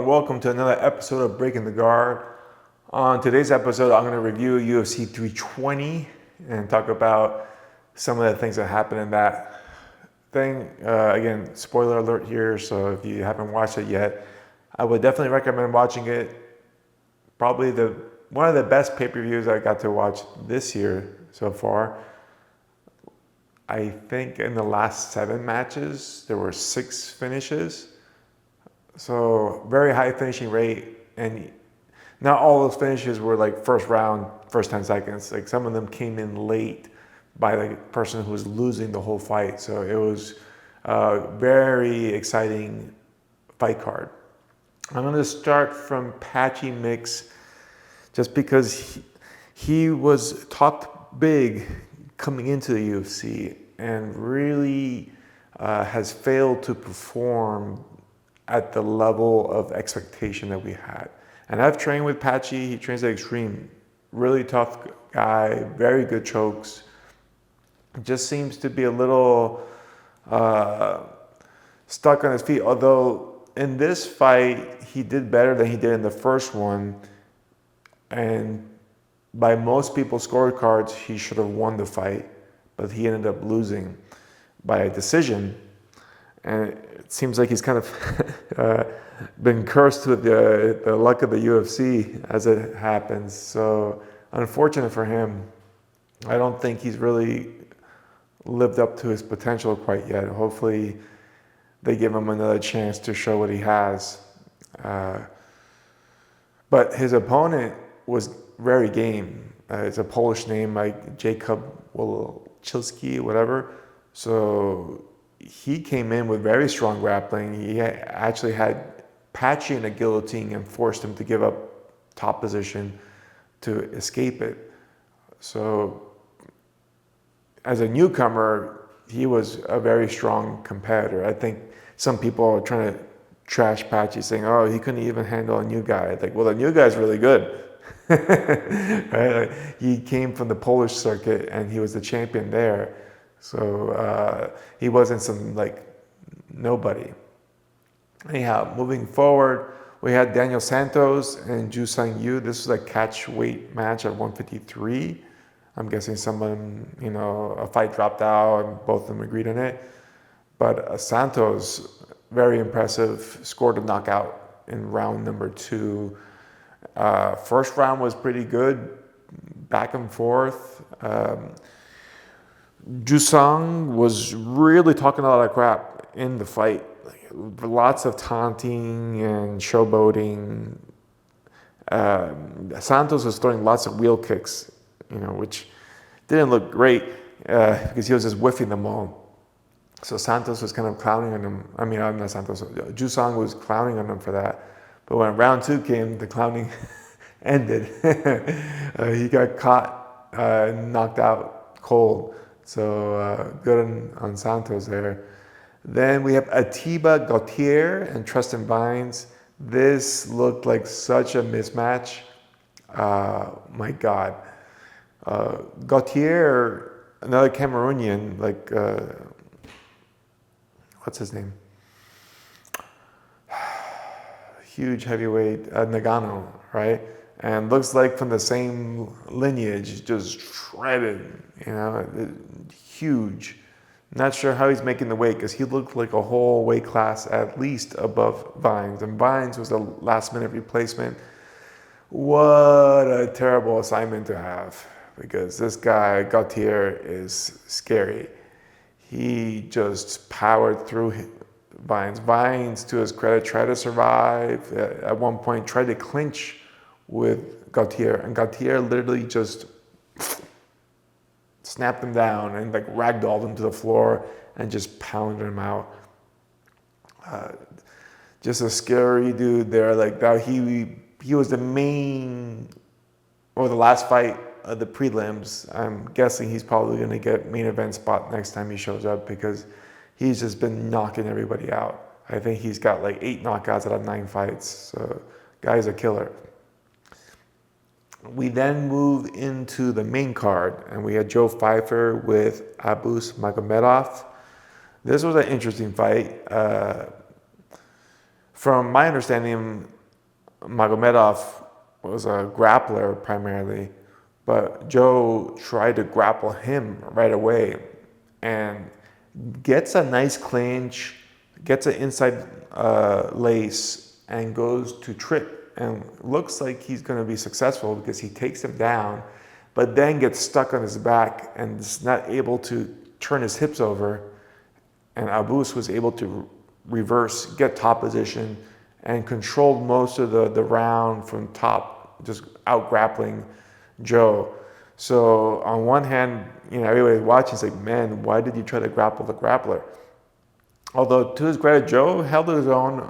welcome to another episode of Breaking the Guard. On today's episode, I'm going to review UFC 320 and talk about some of the things that happened in that thing. Again, spoiler alert here, so if you haven't watched it yet, I would definitely recommend watching it. Probably one of the best pay-per-views I got to watch this year so far. I think in the last 7 matches, there were 6 finishes. So very high finishing rate, and not all those finishes were like first round, first 10 seconds. Like some of them came in late by the person who was losing the whole fight. So it was a very exciting fight card. I'm going to start from Patchy Mix just because he was talked big coming into the UFC and really has failed to perform at the level of expectation that we had. And I've trained with Patchy. He trains at Extreme. Really tough guy, very good chokes. Just seems to be a little stuck on his feet. Although in this fight, he did better than he did in the first one. And by most people's scorecards, he should have won the fight. But he ended up losing by a decision. And it seems like he's kind of been cursed with the luck of the UFC as it happens. So unfortunate for him. I don't think he's really lived up to his potential quite yet. Hopefully they give him another chance to show what he has. But his opponent was very game. It's a Polish name, like Jacob Wolchilski, whatever. So he came in with very strong grappling. He actually had Patchy in a guillotine and forced him to give up top position to escape it. So as a newcomer, he was a very strong competitor. I think some people are trying to trash Patchy, saying, oh, he couldn't even handle a new guy. Like, well, the new guy's really good. Right? Like, he came from the Polish circuit and he was the champion there. So he wasn't some like nobody. Anyhow, moving forward, we had Daniel Santos and Ju Sang Yu. This was a catch weight match at 153. I'm guessing someone, a fight dropped out and both of them agreed on it. But Santos, very impressive, scored a knockout in round number 2. First round was pretty good, back and forth. Jusang was really talking a lot of crap in the fight. Like, lots of taunting and showboating. Santos was throwing lots of wheel kicks, which didn't look great because he was just whiffing them all. So Santos was kind of clowning on him. I mean, not Santos. Jusang was clowning on him for that. But when round 2 came, the clowning ended. He got caught, knocked out cold. So good on Santos there. Then we have Atiba Gautier and Tristan Vines. This looked like such a mismatch. My God. Gautier, another Cameroonian, like, what's his name? Huge heavyweight, Nagano, right? And looks like from the same lineage, just shredded, huge. Not sure how he's making the weight because he looked like a whole weight class at least above Vines. And Vines was a last minute replacement. What a terrible assignment to have because this guy, Gautier, is scary. He just powered through Vines. Vines, to his credit, tried to survive. At one point, tried to clinch with Gautier, and Gautier literally just snapped him down and like ragdolled him to the floor and just pounded him out. Just a scary dude there. Like that, he was the main, or the last fight of the prelims. I'm guessing he's probably going to get main event spot next time he shows up because he's just been knocking everybody out. I think he's got like 8 knockouts out of 9 fights. So, guy's a killer. We then move into the main card, and we had Joe Pfeiffer with Abus Magomedov. This was an interesting fight. From my understanding, Magomedov was a grappler primarily, but Joe tried to grapple him right away and gets a nice clinch, gets an inside lace, and goes to trip. And looks like he's going to be successful because he takes him down, but then gets stuck on his back and is not able to turn his hips over. And Abus was able to reverse, get top position, and controlled most of the round from top, just out grappling Joe. So on one hand, everybody watching is like, man, why did you try to grapple the grappler? Although to his credit, Joe held his own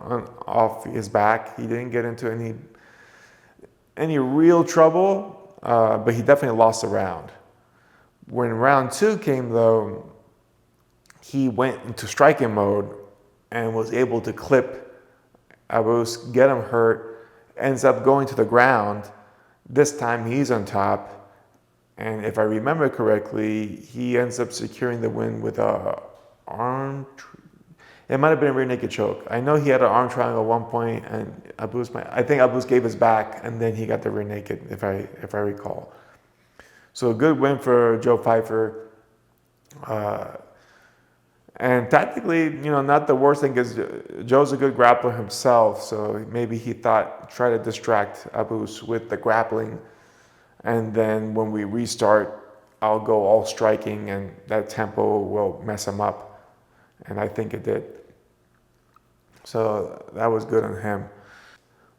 off his back. He didn't get into any real trouble, but he definitely lost the round. When round 2 came, though, he went into striking mode and was able to clip Abus, get him hurt, ends up going to the ground. This time he's on top, and if I remember correctly, he ends up securing the win with a arm. It might have been a rear naked choke. I know he had an arm triangle at one point, and I think Abus gave his back, and then he got the rear naked, if I recall. So a good win for Joe Pyfer. And tactically, not the worst thing, because Joe's a good grappler himself, so maybe he thought, try to distract Abus with the grappling, and then when we restart, I'll go all striking, and that tempo will mess him up. And I think it did. So that was good on him.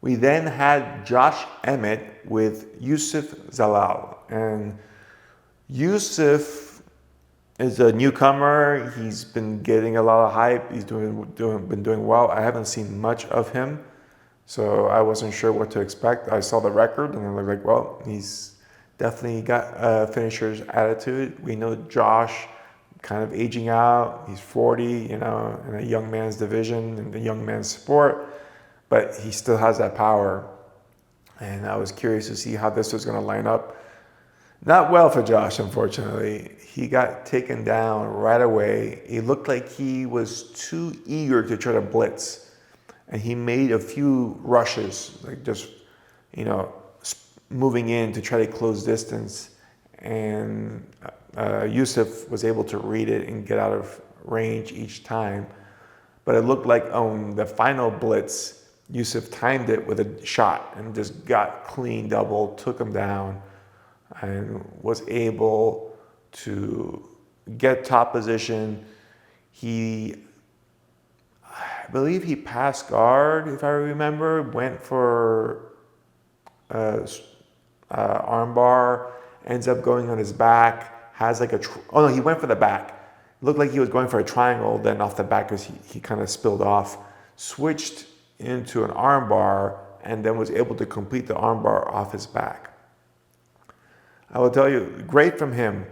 We then had Josh Emmett with Yusuf Zalal. And Yusuf is a newcomer. He's been getting a lot of hype. He's been doing well. I haven't seen much of him, so I wasn't sure what to expect. I saw the record and I was like, well, he's definitely got a finisher's attitude. We know Josh kind of aging out. He's 40, in a young man's division, in the young man's sport, but he still has that power. And I was curious to see how this was going to line up. Not well for Josh, unfortunately. He got taken down right away. It looked like he was too eager to try to blitz. And he made a few rushes, like just, moving in to try to close distance. And Yusuf was able to read it and get out of range each time. But it looked like on the final blitz, Yusuf timed it with a shot and just got clean double, took him down, and was able to get top position. I believe he passed guard, if I remember, went for armbar, ends up going on his back, has like he went for the back. Looked like he was going for a triangle, then off the back because he kind of spilled off, switched into an armbar, and then was able to complete the armbar off his back. I will tell you, great from him.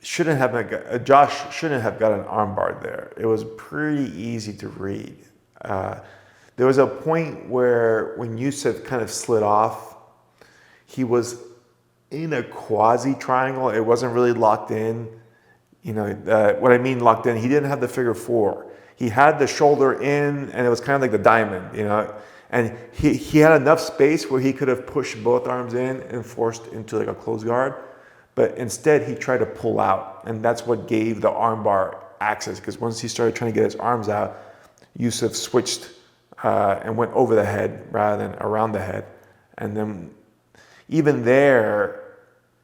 Josh shouldn't have got an armbar there. It was pretty easy to read. There was a point where when Yusuf kind of slid off, he was in a quasi triangle. It wasn't really locked in. What I mean locked in, he didn't have the figure 4. He had the shoulder in, and it was kind of like the diamond, And he had enough space where he could have pushed both arms in and forced into like a closed guard. But instead, he tried to pull out. And that's what gave the armbar access. Because once he started trying to get his arms out, Yusuf switched and went over the head rather than around the head. And then even there,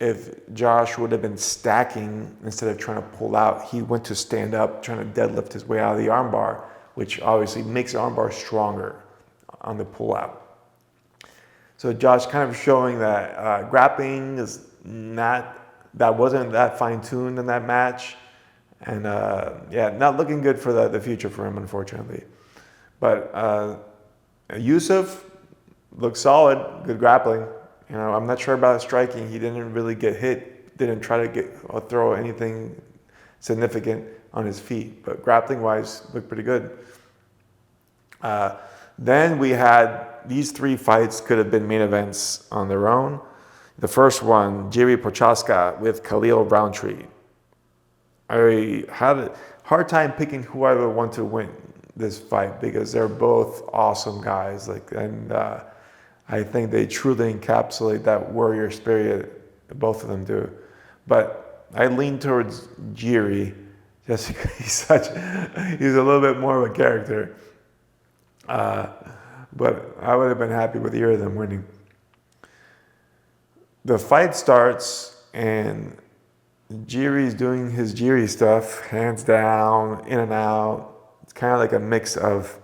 if Josh would have been stacking instead of trying to pull out, he went to stand up, trying to deadlift his way out of the armbar, which obviously makes the armbar stronger on the pullout. So Josh kind of showing that grappling is wasn't that fine-tuned in that match. And not looking good for the future for him, unfortunately. But Yusuf looked solid, good grappling. I'm not sure about his striking. He didn't really get hit, didn't try to throw anything significant on his feet. But grappling-wise, looked pretty good. Then we had these 3 fights could have been main events on their own. The first one, Jiri Prochaska with Khalil Roundtree. I had a hard time picking who I would want to win this fight because they're both awesome guys. I think they truly encapsulate that warrior spirit. Both of them do. But I lean towards Jiri just because he's a little bit more of a character. But I would have been happy with either of them winning. The fight starts and Jiri's doing his Jiri stuff, hands down, in and out. It's kind of like a mix of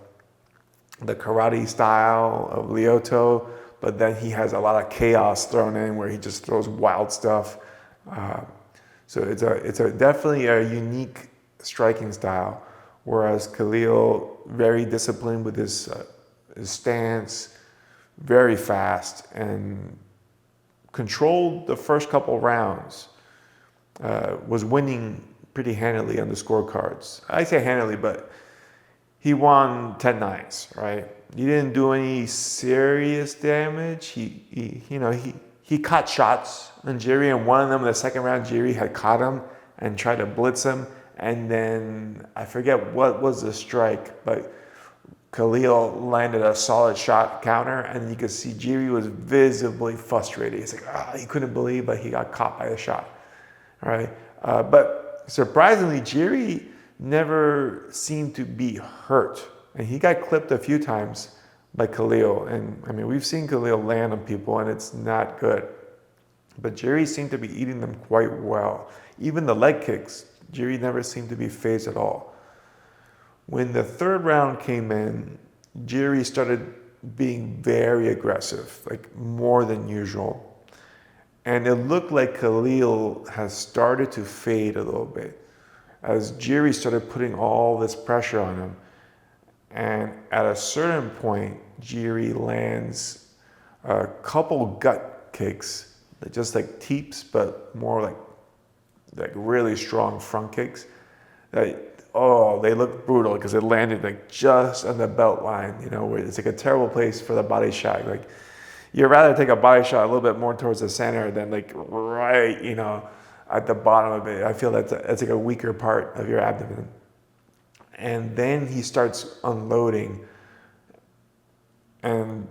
the karate style of Lyoto, but then he has a lot of chaos thrown in where he just throws wild stuff. So it's definitely a unique striking style, whereas Khalil, very disciplined with his stance, very fast, and controlled the first couple rounds. Was winning pretty handily on the scorecards. I say handily, but he won 10-9s, right? He didn't do any serious damage. He caught shots on Jiri, and one of them in the second round, Jiri had caught him and tried to blitz him. And then I forget what was the strike, but Khalil landed a solid shot counter, and you could see Jiri was visibly frustrated. He's like, he couldn't believe that he got caught by the shot. All right, but surprisingly, Jiri never seemed to be hurt, and he got clipped a few times by Khalil. And I mean, we've seen Khalil land on people, and it's not good. But Jiri seemed to be eating them quite well. Even the leg kicks, Jiri never seemed to be phased at all. When the third round came in, Jiri started being very aggressive, like more than usual. And it looked like Khalil has started to fade a little bit as Jiri started putting all this pressure on him. And at a certain point, Jiri lands a couple gut kicks, just like teeps, but more like really strong front kicks. They look brutal because it landed like just on the belt line, where it's like a terrible place for the body shot. Like, you'd rather take a body shot a little bit more towards the center than like right, at the bottom of it. I feel that's like a weaker part of your abdomen. And then he starts unloading. And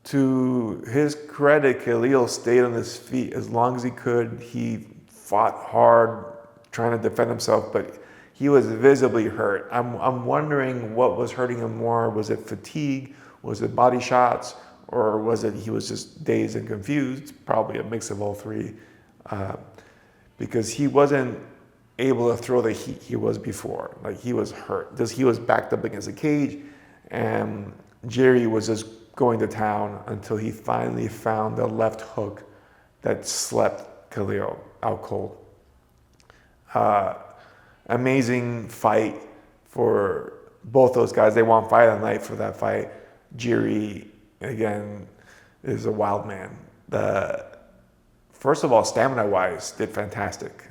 to his credit, Khalil stayed on his feet as long as he could. He fought hard, trying to defend himself, but he was visibly hurt. I'm wondering what was hurting him more. Was it fatigue? Was it body shots? Or was it he was just dazed and confused? Probably a mix of all three. Because he wasn't able to throw the heat he was before. Like, he was hurt. He was backed up against the cage, and Jiri was just going to town until he finally found the left hook that slept Khalil out cold. Amazing fight for both those guys. They won fight of the night for that fight. Jiri, again, is a wild man. First of all, stamina-wise, did fantastic.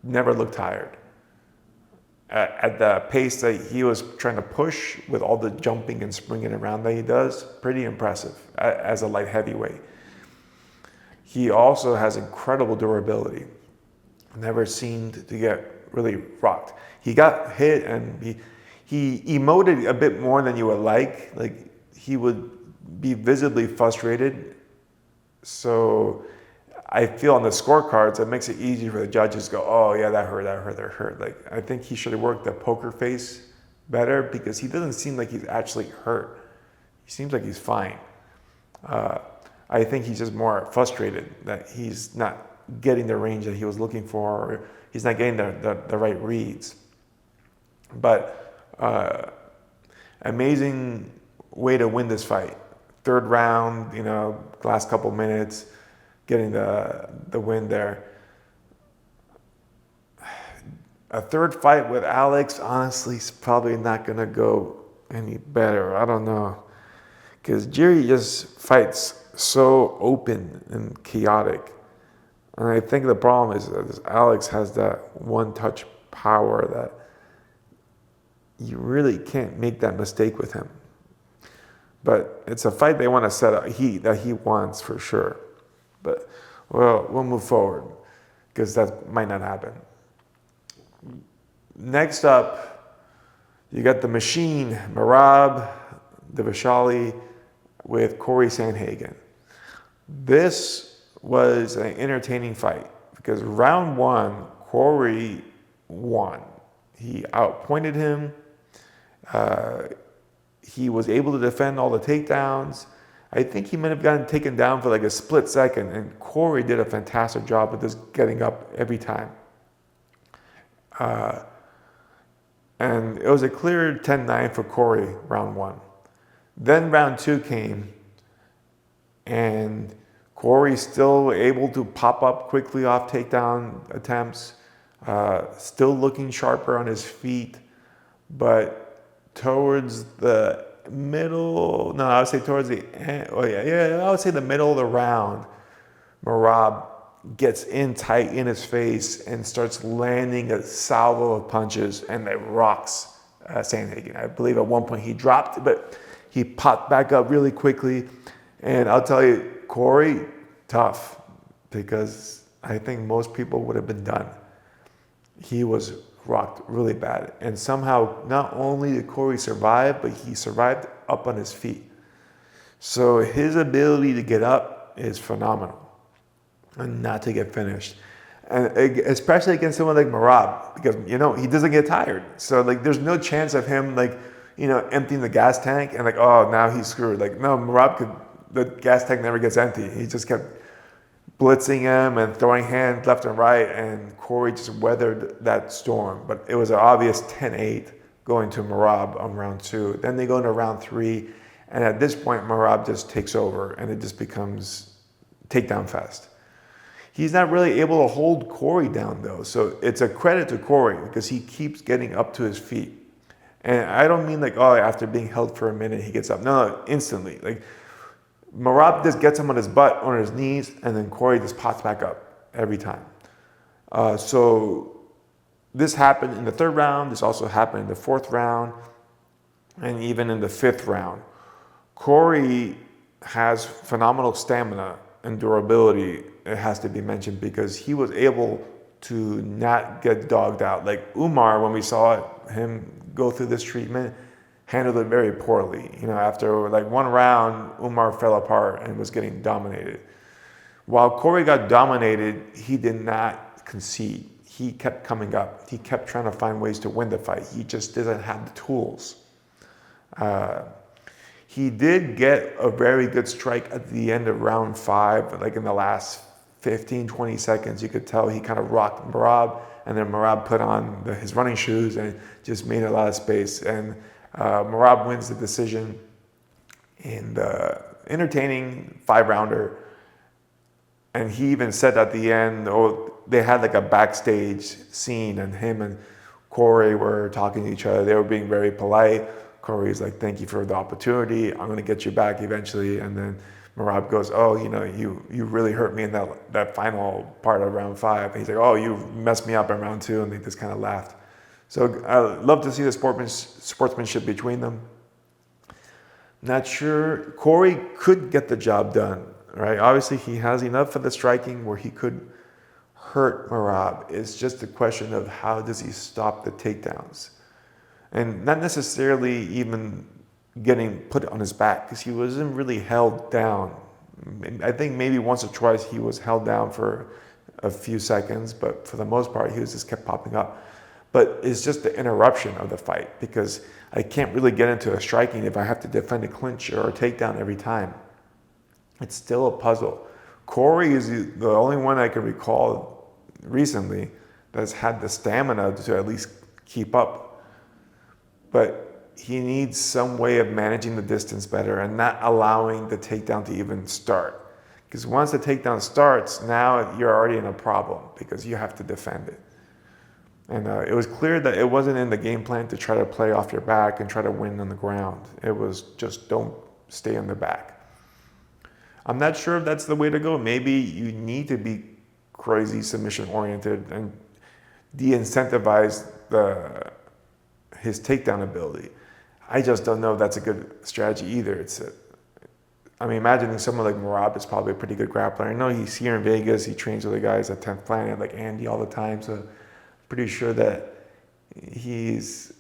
Never looked tired. At the pace that he was trying to push with all the jumping and springing around that he does, pretty impressive as a light heavyweight. He also has incredible durability. Never seemed to get really rocked. He got hit and he emoted a bit more than you would like. Like, he would be visibly frustrated. So I feel on the scorecards, it makes it easy for the judges to go, oh yeah, that hurt. Like, I think he should have worked the poker face better because he doesn't seem like he's actually hurt. He seems like he's fine. I think he's just more frustrated that he's not getting the range that he was looking for, or he's not getting the right reads. But amazing way to win this fight. Third round, last couple minutes, getting the win there. A third fight with Alex, honestly, is probably not going to go any better. I don't know. Because Jiri just fights so open and chaotic. And I think the problem is that Alex has that one-touch power that you really can't make that mistake with him. But it's a fight they want to set up that he wants for sure. But we'll move forward because that might not happen. Next up, You got the machine, Merab Dvalishvili with Corey Sandhagen. This was an entertaining fight because round one, Corey won. He outpointed him. He was able to defend all the takedowns. I think he might have gotten taken down for like a split second, and Corey did a fantastic job of just getting up every time. And it was a clear 10-9 for Corey round one. Then round two came, and Corey still able to pop up quickly off takedown attempts, still looking sharper on his feet, but towards the middle, no, I would say towards the end, I would say the middle of the round, Merab gets in tight in his face and starts landing a salvo of punches, and it rocks Sandhagen. I believe at one point he dropped, but he popped back up really quickly. And I'll tell you, Corey, tough, because I think most people would have been done. He was rocked really bad. And somehow, not only did Corey survive, but he survived up on his feet. So his ability to get up is phenomenal and not to get finished. And especially against someone like Merab, because, he doesn't get tired. So, there's no chance of him, emptying the gas tank and now he's screwed. No, Merab the gas tank never gets empty. He just kept blitzing him and throwing hands left and right, and Corey just weathered that storm. But it was an obvious 10-8 going to Merab on round two. Then they go into round three, and at this point, Merab just takes over, and it just becomes takedown fest. He's not really able to hold Corey down, though, so it's a credit to Corey because he keeps getting up to his feet. And I don't mean after being held for a minute, he gets up. No, instantly. Merab just gets him on his butt, on his knees, and then Corey just pops back up every time. So this happened in the third round. This also happened in the fourth round, and even in the fifth round. Corey has phenomenal stamina and durability, it has to be mentioned, because he was able to not get dogged out. Like Umar, when we saw him go through this treatment, handled it very poorly. After one round, Umar fell apart and was getting dominated. While Corey got dominated, he did not concede. He kept coming up. He kept trying to find ways to win the fight. He just doesn't have the tools. He did get a very good strike at the end of round five, in the last 15, 20 seconds. You could tell he kind of rocked Merab, and then Merab put on his running shoes and just made a lot of space. And Merab wins the decision in the entertaining 5-rounder. And he even said at the end, they had a backstage scene, and him and Corey were talking to each other. They were being very polite. Corey's thank you for the opportunity. I'm going to get you back eventually. And then Merab goes, you really hurt me in that final part of round five. And he's like, you messed me up in round two. And they just kind of laughed. So I love to see the sportsmanship between them. Not sure. Corey could get the job done, right? Obviously, he has enough for the striking where he could hurt Merab. It's just a question of how does he stop the takedowns. And not necessarily even getting put on his back, because he wasn't really held down. I think maybe once or twice he was held down for a few seconds, but for the most part, he just kept popping up. But it's just the interruption of the fight, because I can't really get into a striking if I have to defend a clinch or a takedown every time. It's still a puzzle. Corey is the only one I can recall recently that's had the stamina to at least keep up. But he needs some way of managing the distance better and not allowing the takedown to even start. Because once the takedown starts, now you're already in a problem because you have to defend it. And it was clear that it wasn't in the game plan to try to play off your back and try to win on the ground. It was just don't stay on the back. I'm not sure if that's the way to go. Maybe you need to be crazy submission oriented and de-incentivize his takedown ability. I just don't know if that's a good strategy either. Imagining someone like Merab is probably a pretty good grappler. I know he's here in Vegas. He trains with the guys at 10th Planet, like Andy, all the time. So I'm pretty sure that he's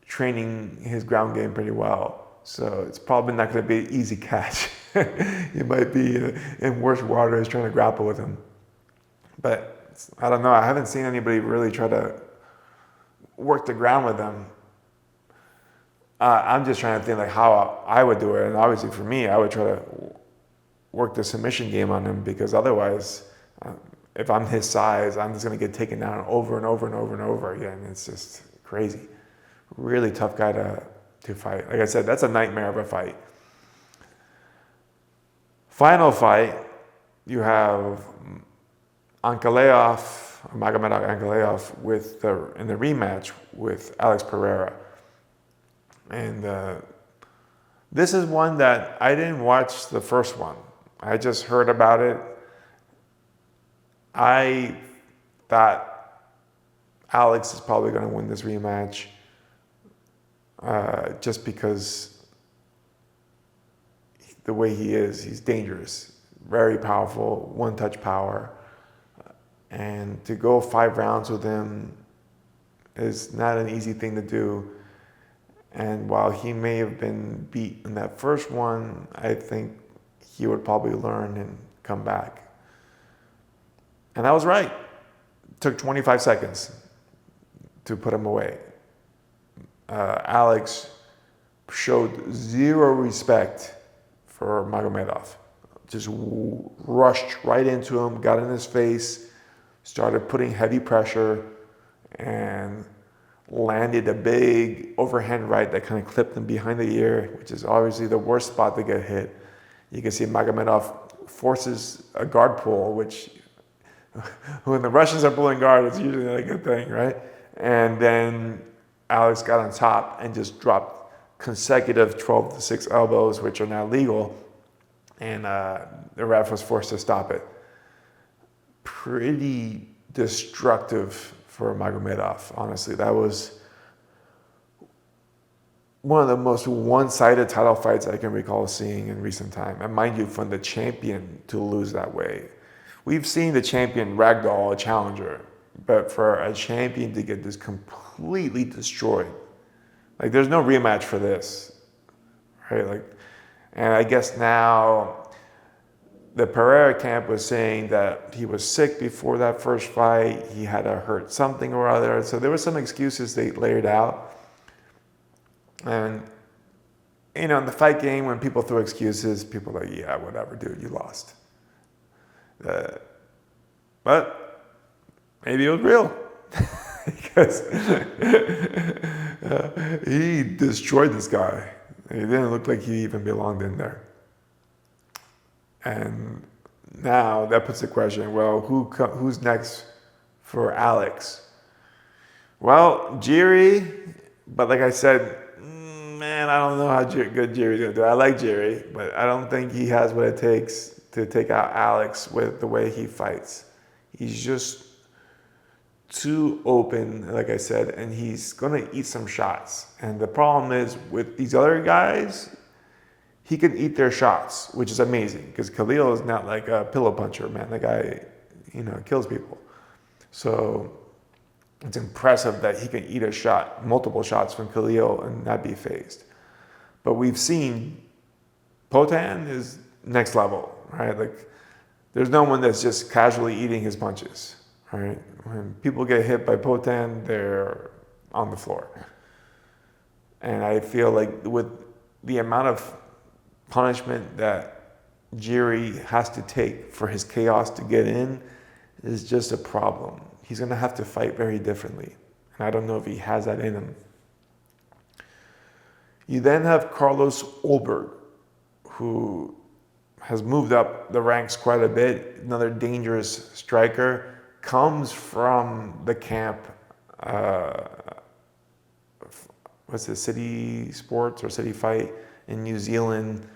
training his ground game pretty well. So it's probably not going to be an easy catch. He might be in worse waters trying to grapple with him. But I don't know. I haven't seen anybody really try to work the ground with him. I'm just trying to think like how I would do it. And obviously for me, I would try to work the submission game on him, because otherwise, if I'm his size, I'm just going to get taken down over and over and over and over again. It's just crazy. Really tough guy to fight. Like I said, that's a nightmare of a fight. Final fight, you have Magomedov Ankalaev in the rematch with Alex Pereira. And this is one that I didn't watch the first one. I just heard about it. I thought Alex is probably going to win this rematch just because the way he is. He's dangerous, very powerful, one-touch power. And to go 5 rounds with him is not an easy thing to do. And while he may have been beat in that first one, I think he would probably learn and come back. And I was right. It took 25 seconds to put him away. Alex showed zero respect for Magomedov. Just rushed right into him, got in his face, started putting heavy pressure, and landed a big overhand right that kind of clipped him behind the ear, which is obviously the worst spot to get hit. You can see Magomedov forces a guard pull, which when the Russians are pulling guard, it's usually not a good thing, right? And then Alex got on top and just dropped consecutive 12-6 elbows, which are now legal, and the ref was forced to stop it. Pretty destructive for Magomedov, honestly. That was one of the most one-sided title fights I can recall seeing in recent time. And mind you, from the champion to lose that way. We've seen the champion ragdoll a challenger, but for a champion to get this completely destroyed, like there's no rematch for this, right? Like, and I guess now the Pereira camp was saying that he was sick before that first fight. He had to hurt something or other. So there were some excuses they laid out. And, you know, in the fight game, when people throw excuses, people are like, yeah, whatever, dude, you lost. But maybe it was real. Because he destroyed this guy. It didn't look like he even belonged in there. And now that puts the question, well, who's next for Alex? Well, Jiri, but like I said, man, I don't know how good Jiri's going to do. I like Jiri, but I don't think he has what it takes to take out Alex with the way he fights. He's just too open, like I said, and he's going to eat some shots. And the problem is with these other guys, he can eat their shots, which is amazing because Khalil is not like a pillow puncher, man. The guy, you know, kills people. So it's impressive that he can eat a shot, multiple shots from Khalil and not be phased. But we've seen Poatan is next level, right? Like there's no one that's just casually eating his punches, right? When people get hit by Poatan, they're on the floor. And I feel like with the amount of punishment that Jiri has to take for his chaos to get in is just a problem. He's going to have to fight very differently. And I don't know if he has that in him. You then have Carlos Ulberg, who has moved up the ranks quite a bit. Another dangerous striker. Comes from the camp, what's it, City Sports or City Fight in New Zealand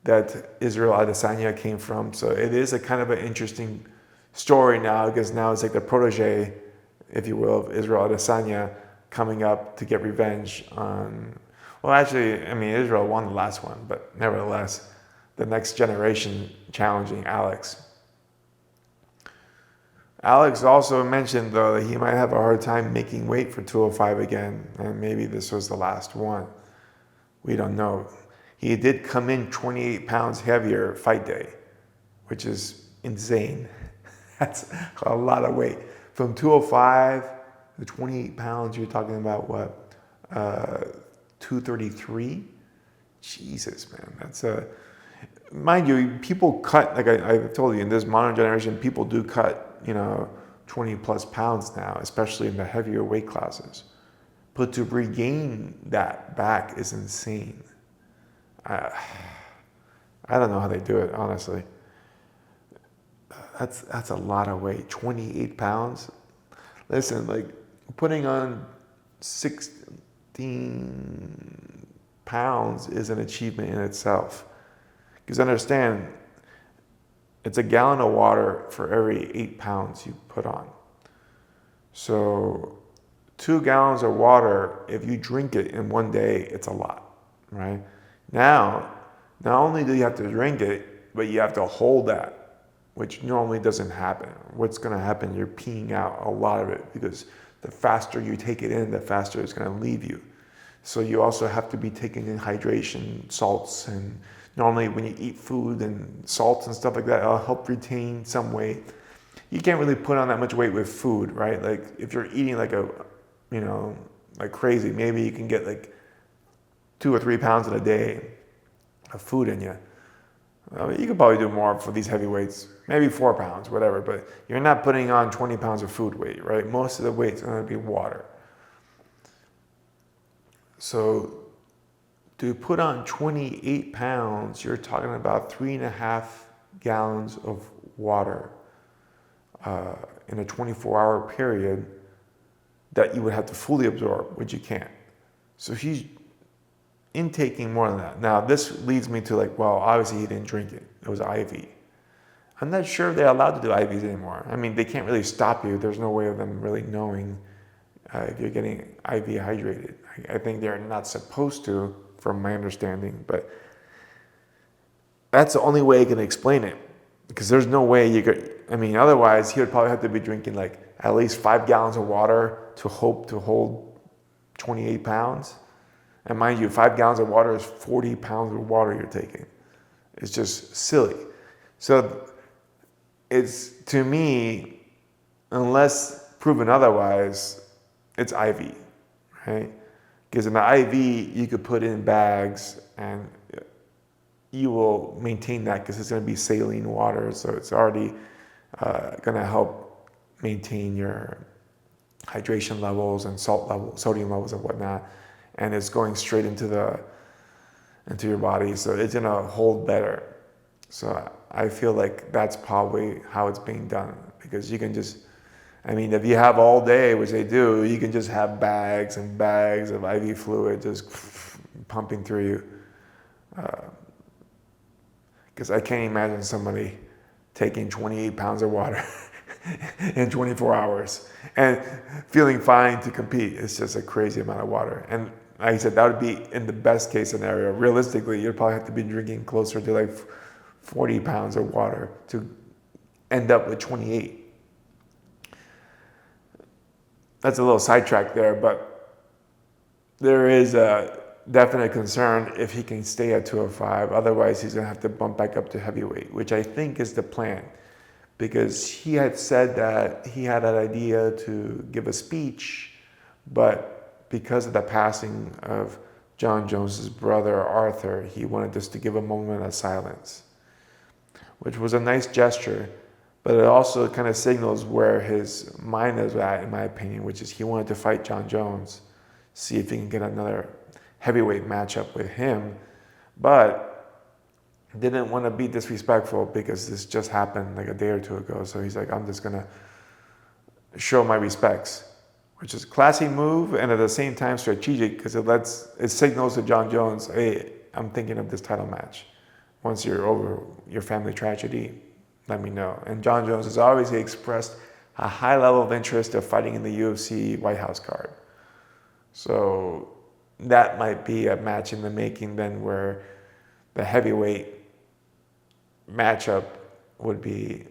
that Israel Adesanya came from. So it is a kind of an interesting story now, because now it's like the protege, if you will, of Israel Adesanya coming up to get revenge on, well, actually, I mean, Israel won the last one, but nevertheless, the next generation challenging Alex. Alex also mentioned, though, that he might have a hard time making weight for 205 again, and maybe this was the last one. We don't know. He did come in 28 pounds heavier fight day, which is insane. That's a lot of weight. From 205 to 28 pounds, you're talking about what? 233? Jesus, man. That's a... Mind you, people cut, like I told you, in this modern generation, people do cut, 20 plus pounds now, especially in the heavier weight classes. But to regain that back is insane. I don't know how they do it, honestly. That's a lot of weight, 28 pounds. Listen, like putting on 16 pounds is an achievement in itself. Because understand, it's a gallon of water for every 8 pounds you put on. So 2 gallons of water, if you drink it in one day, it's a lot, right? Now, not only do you have to drink it, but you have to hold that, which normally doesn't happen. What's going to happen, you're peeing out a lot of it, because the faster you take it in, the faster it's going to leave you. So you also have to be taking in hydration, salts, and normally when you eat food and salts and stuff like that, it'll help retain some weight. You can't really put on that much weight with food, right? Like if you're eating like like crazy, maybe you can get like 2 or 3 pounds in a day of food in you. You could probably do more for these heavy weights, maybe 4 pounds, whatever, but you're not putting on 20 pounds of food weight, right? Most of the weight's going to be water. So to put on 28 pounds, you're talking about 3.5 gallons of water in a 24-hour period that you would have to fully absorb, which you can't. So he's intaking more than that. Now, this leads me to like, well, obviously he didn't drink it. It was IV. I'm not sure if they're allowed to do IVs anymore. I mean, they can't really stop you. There's no way of them really knowing if you're getting IV hydrated. I think they're not supposed to, from my understanding, but that's the only way I can explain it, because there's no way you could, otherwise he would probably have to be drinking like at least 5 gallons of water to hope to hold 28 pounds. And mind you, 5 gallons of water is 40 pounds of water you're taking. It's just silly. So it's, to me, unless proven otherwise, it's IV, right? Because in the IV, you could put in bags and you will maintain that because it's going to be saline water. So it's already going to help maintain your hydration levels and salt levels, sodium levels and whatnot. And it's going straight into your body. So it's going to hold better. So I feel like that's probably how it's being done, because you can just, if you have all day, which they do, you can just have bags and bags of IV fluid just pumping through you. Because I can't imagine somebody taking 28 pounds of water in 24 hours and feeling fine to compete. It's just a crazy amount of water. And like I said, that would be in the best case scenario. Realistically, you'd probably have to be drinking closer to like 40 pounds of water to end up with 28. That's a little sidetrack there, but there is a definite concern if he can stay at 205. Otherwise, he's going to have to bump back up to heavyweight, which I think is the plan, because he had said that he had an idea to give a speech, but because of the passing of John Jones's brother, Arthur, he wanted just to give a moment of silence, which was a nice gesture. But it also kind of signals where his mind is at, in my opinion, which is he wanted to fight John Jones, see if he can get another heavyweight matchup with him, but didn't want to be disrespectful because this just happened like a day or two ago. So he's like, I'm just going to show my respects, which is a classy move and at the same time strategic, because it signals to John Jones, hey, I'm thinking of this title match. Once you're over your family tragedy, let me know. And John Jones has obviously expressed a high level of interest of fighting in the UFC White House card. So that might be a match in the making then, where the heavyweight matchup would be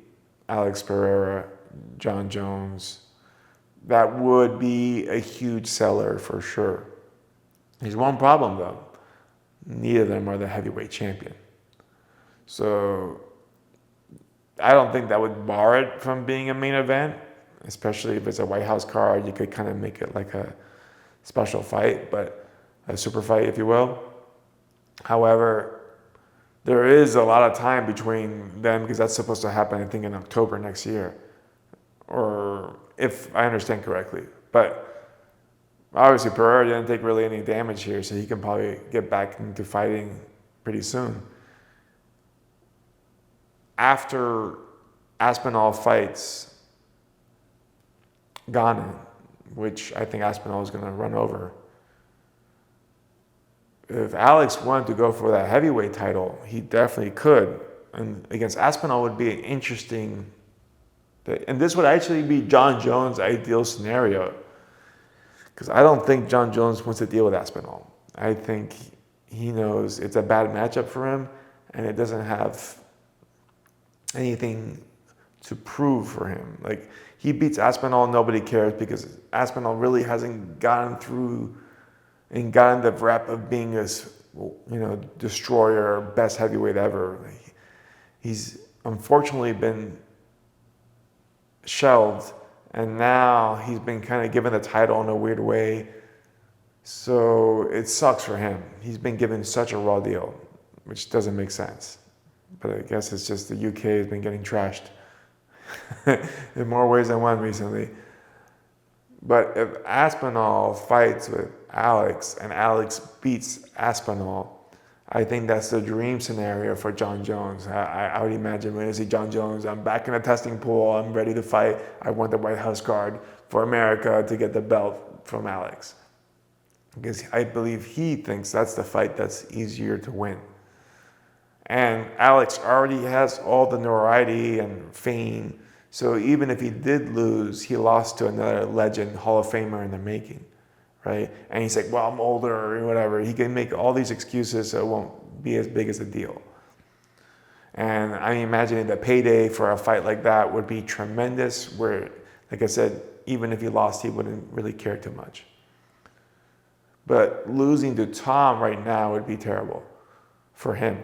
Alex Pereira John Jones, that would be a huge seller for sure. There's one problem though. Neither of them are the heavyweight champion. So I don't think that would bar it from being a main event, especially if it's a White House card. You could kind of make it like a special fight, but a super fight, if you will. However, there is a lot of time between them because that's supposed to happen, I think, in October next year, or if I understand correctly. But obviously, Pereira didn't take really any damage here, so he can probably get back into fighting pretty soon. After Aspinall fights Gane, which I think Aspinall is going to run over, if Alex wanted to go for that heavyweight title, he definitely could. And against Aspinall would be an interesting, and this would actually be John Jones' ideal scenario. Because I don't think John Jones wants to deal with Aspinall. I think he knows it's a bad matchup for him, and it doesn't have anything to prove for him. Like, he beats Aspinall, nobody cares because Aspinall really hasn't gotten through and gotten the rep of being this, destroyer, best heavyweight ever. He's unfortunately been shelved, and now he's been kind of given the title in a weird way. So it sucks for him. He's been given such a raw deal, which doesn't make sense. But I guess it's just the UK has been getting trashed in more ways than one recently. But if Aspinall fights with Alex and Alex beats Aspinall, I think that's the dream scenario for John Jones. I would imagine when I see John Jones, I'm back in the testing pool, I'm ready to fight. I want the White House card for America to get the belt from Alex. Because I believe he thinks that's the fight that's easier to win. And Alex already has all the notoriety and fame. So even if he did lose, he lost to another legend, Hall of Famer in the making, right? And he's like, well, I'm older or whatever. He can make all these excuses so it won't be as big as a deal. And I'm imagining the payday for a fight like that would be tremendous where, like I said, even if he lost, he wouldn't really care too much. But losing to Tom right now would be terrible for him.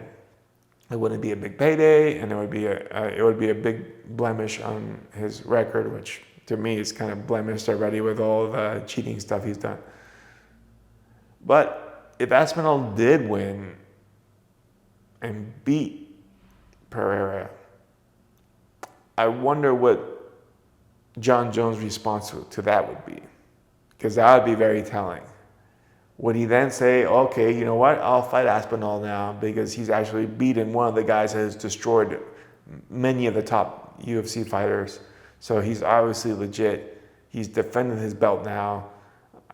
It wouldn't be a big payday, and it would be a big blemish on his record, which to me is kind of blemished already with all the cheating stuff he's done. But if Aspinall did win and beat Pereira, I wonder what John Jones' response to that would be, because that would be very telling. Would he then say, okay, you know what, I'll fight Aspinall now because he's actually beaten one of the guys that has destroyed many of the top UFC fighters. So he's obviously legit. He's defending his belt now.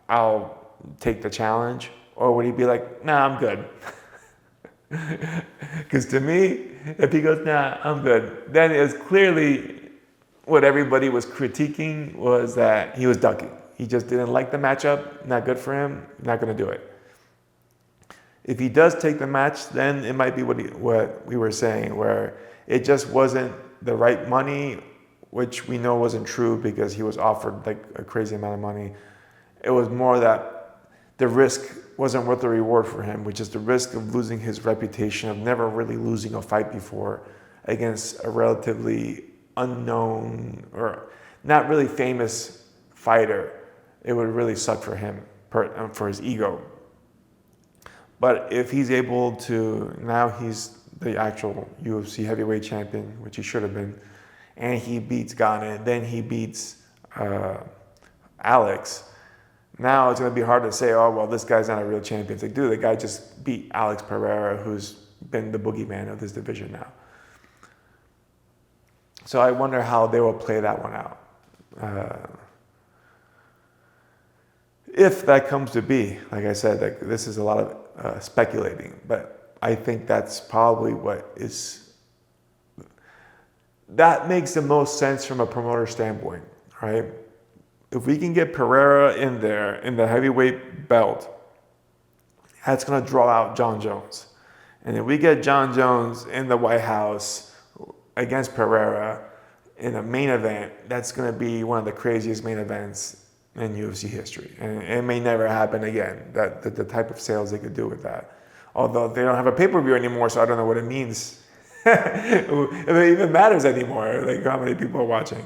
I'll take the challenge. Or would he be like, nah, I'm good? Because to me, if he goes, nah, I'm good, then it's clearly what everybody was critiquing was that he was ducking. He just didn't like the matchup, not good for him, not going to do it. If he does take the match, then it might be what we were saying, where it just wasn't the right money, which we know wasn't true because he was offered like a crazy amount of money. It was more that the risk wasn't worth the reward for him, which is the risk of losing his reputation of never really losing a fight before against a relatively unknown or not really famous fighter. It would really suck for him, for his ego. But if he's able to, now he's the actual UFC heavyweight champion, which he should have been, and he beats Gane, then he beats Alex. Now it's going to be hard to say, oh, well, this guy's not a real champion. It's like, dude, the guy just beat Alex Pereira, who's been the boogeyman of this division now. So I wonder how they will play that one out. If that comes to be, like I said, like this is a lot of speculating, but I think that's probably that makes the most sense from a promoter standpoint, right? If we can get Pereira in there in the heavyweight belt, that's going to draw out John Jones. And if we get John Jones in the White House against Pereira, in a main event, that's going to be one of the craziest main events in UFC history. And it may never happen again, the type of sales they could do with that. Although they don't have a pay-per-view anymore, so I don't know what it means. If it even matters anymore, like how many people are watching.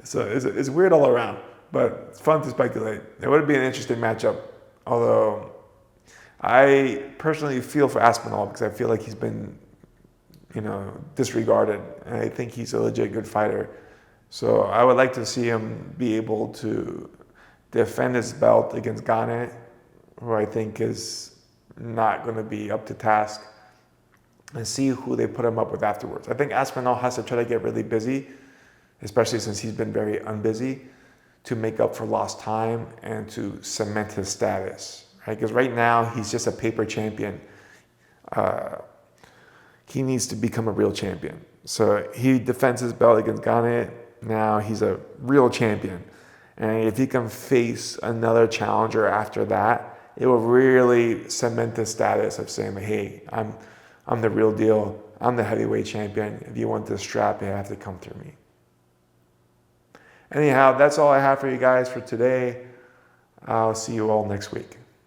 So it's weird all around, but it's fun to speculate. It would be an interesting matchup, although I personally feel for Aspinall because I feel like he's been, disregarded, and I think he's a legit good fighter. So I would like to see him be able to defend his belt against Gane, who I think is not going to be up to task, and see who they put him up with afterwards. I think Aspinall has to try to get really busy, especially since he's been very unbusy, to make up for lost time and to cement his status, right? Because right now he's just a paper champion. He needs to become a real champion. So he defends his belt against Gane. Now he's a real champion. And if he can face another challenger after that, it will really cement his status of saying, hey, I'm the real deal. I'm the heavyweight champion. If you want this strap, you have to come through me. Anyhow, that's all I have for you guys for today. I'll see you all next week.